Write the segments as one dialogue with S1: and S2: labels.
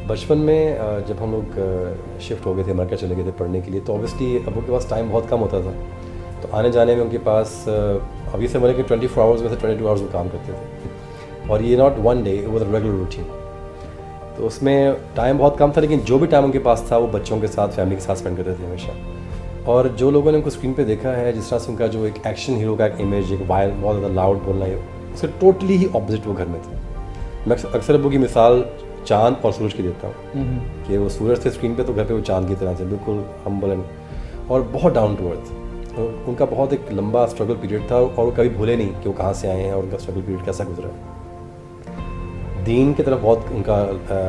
S1: बचपन में जब हम लोग शिफ्ट हो गए थे, अमेरिका चले गए थे पढ़ने के लिए, तो ऑब्वियसली अबू के पास टाइम बहुत कम होता था। तो आने जाने में उनके पास अभी से बोले कि 24 आवर्स में से 22 आवर्स वो काम करते थे, और ये नॉट वन डे, वो रेगुलर रूटीन। तो उसमें टाइम बहुत कम था, लेकिन जो भी टाइम उनके पास था वो बच्चों के साथ, फैमिली के साथ स्पेंड करते थे हमेशा। और जो लोगों ने उनको स्क्रीन पे देखा है, जिस तरह से उनका जो एक एक्शन हीरो का एक इमेज, एक वायलेंट, बहुत ज़्यादा लाउड बोलना है, उससे टोटली ही ऑपोजिट वो घर में थे। मैं अक्सर अबू की मिसाल चांद और सूरज की देता हूँ कि वो सूरज थे स्क्रीन पे, तो घर पे वो चांद की तरह से बिल्कुल हम्बल एंड और बहुत डाउन टू अर्थ। तो उनका बहुत एक लंबा स्ट्रगल पीरियड था, और वो कभी भूले नहीं कि वो कहाँ से आए हैं और उनका स्ट्रगल पीरियड कैसा गुजरा। दीन की तरफ बहुत उनका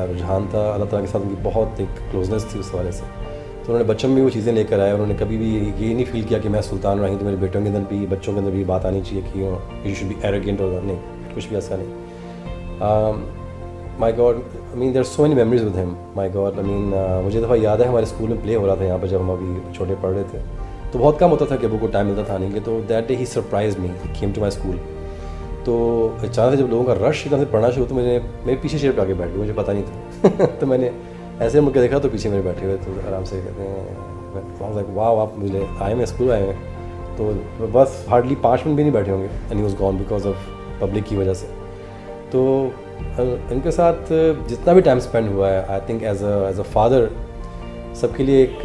S1: रुझान था, अल्लाह ताला के साथ उनकी बहुत एक क्लोजनेस थी उस हवाले से। तो उन्होंने बच्चों में भी वो चीज़ें लेकर आए। उन्होंने कभी भी ये नहीं फील किया कि मैं सुल्तान रही, तो मेरे बेटों के अंदर भी, बच्चों के अंदर भी बात आनी चाहिए कि यू शुड बी एरोगेंट, और नहीं, कुछ भी ऐसा नहीं। My God, I mean there are so many memories with him, my God. I mean मुझे दफ़ा याद है हमारे स्कूल में प्ले हो रहा था यहाँ पर, जब हम अभी छोटे पढ़ रहे थे, तो बहुत कम होता था कि अबू को टाइम मिलता था आने के लिए। तो that day he surprise me, he came to my school. तो अचानक से जब लोगों का रश इतना से पढ़ना शुरू, तो मेरे पीछे चेयर पे आके बैठ गए, मुझे पता नहीं था तो मैंने ऐसे मुझे देखा, तो पीछे मेरे बैठे हुए, तो आराम से कहते हैं वाह आप मुझे आए हैं, स्कूल आए हैं। तो बस हार्डली 5 मिनट भी नहीं बैठे होंगे, and he was gone because of public की वजह से। तो इनके साथ जितना भी टाइम स्पेंड हुआ है, I think as a father, सबके लिए एक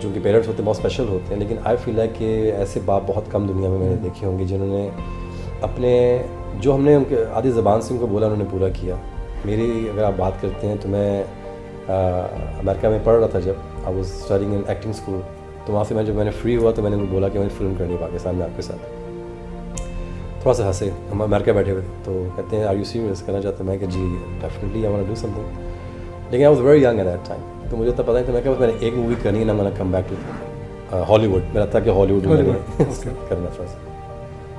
S1: जो कि पेरेंट्स होते हैं बहुत स्पेशल होते हैं, लेकिन आई फील लाइक कि ऐसे बाप बहुत कम दुनिया में मैंने देखे होंगे जिन्होंने अपने, जो हमने उनके आधी ज़बान से उनको बोला, उन्होंने पूरा किया। मेरी अगर आप बात करते हैं, तो मैं अमेरिका में पढ़ रहा था, जब I was studying in acting school. तो वहाँ से जब मैंने फ्री हुआ, तो मैंने उनको बोला कि मैंने फ़िल्म करनी है पाकिस्तान में आपके साथ। थोड़ा सा हंसे, हम अमेरिका बैठे हुए, तो कहते हैं आर यू सीरियस, करना चाहते हैं? मैं कि जी definitely I want to do something, लेकिन I was very young at that time, तो मुझे तब पता नहीं था। मैं क्या, मैंने एक मूवी करनी है ना, मैंने कम बैक टू हॉलीवुड। मेरा था कि हॉलीवुड में करना था।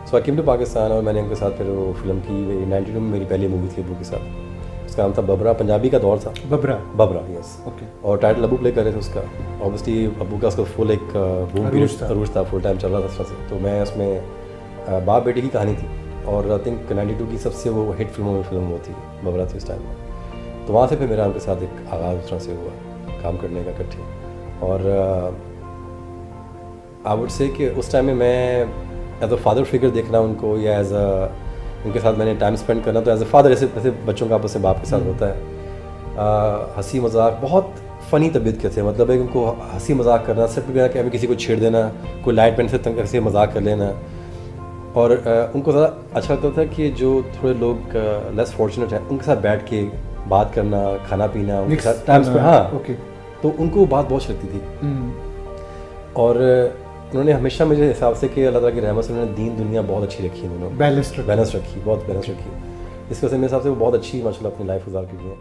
S1: सो आई केम टू पाकिस्तान, और मैंने उनके साथ फिर वो फिल्म की। 92 में मेरी पहली मूवी थी अबू के साथ, उसका नाम था बबरा, पंजाबी का दौर था। बबरा यस, ओके। और टाइटल अबू प्ले कर रहे थे उसका। ऑब्वियसली अबू का उसका फुल एक बूम पीरियड अरूज था, फुल टाइम चल रहा था इस तरह से। तो मैं उसमें बाप बेटे की कहानी थी, और आई थिंक 92 की सबसे वो हिट फिल्मों में फिल्म वो थी, बबरा थी उस टाइम में। तो वहाँ से फिर मेरा उनके साथ एक आगाज़ उस तरह से हुआ काम करने का इकट्ठे। और आई वुड से कि उस टाइम में मैं एज अ फादर फिगर देखना उनको, या एज अ उनके साथ मैंने टाइम स्पेंड करना, तो एज अ फादर ऐसे बच्चों का आपस में बाप के साथ होता है। हंसी मजाक, बहुत फ़नी तबीयत के थे, मतलब एक उनको हंसी मजाक करना, सिर्फ कि हमें किसी को छेड़ देना, कोई लाइट पेन से तंग ऐसे मजाक कर लेना। और उनको ज़्यादा अच्छा लगता था कि जो थोड़े लोग लेस फॉर्चुनेट हैं, उनके साथ बैठ के बात करना, खाना पीना, उनके साथ टाइम स्पेंड। हाँ, ओके। तो उनको बात बहुत लगती थी। और उन्होंने हमेशा मेरे हिसाब से कि अल्लाह ताला की रहमत से उन्होंने दीन दुनिया बहुत अच्छी रखी है, उन्होंने बैलेंस रखी, बहुत बैलेंस रखी। इस वजह से मेरे हिसाब से वो बहुत अच्छी माशाल्लाह अपनी लाइफ गुजार की है।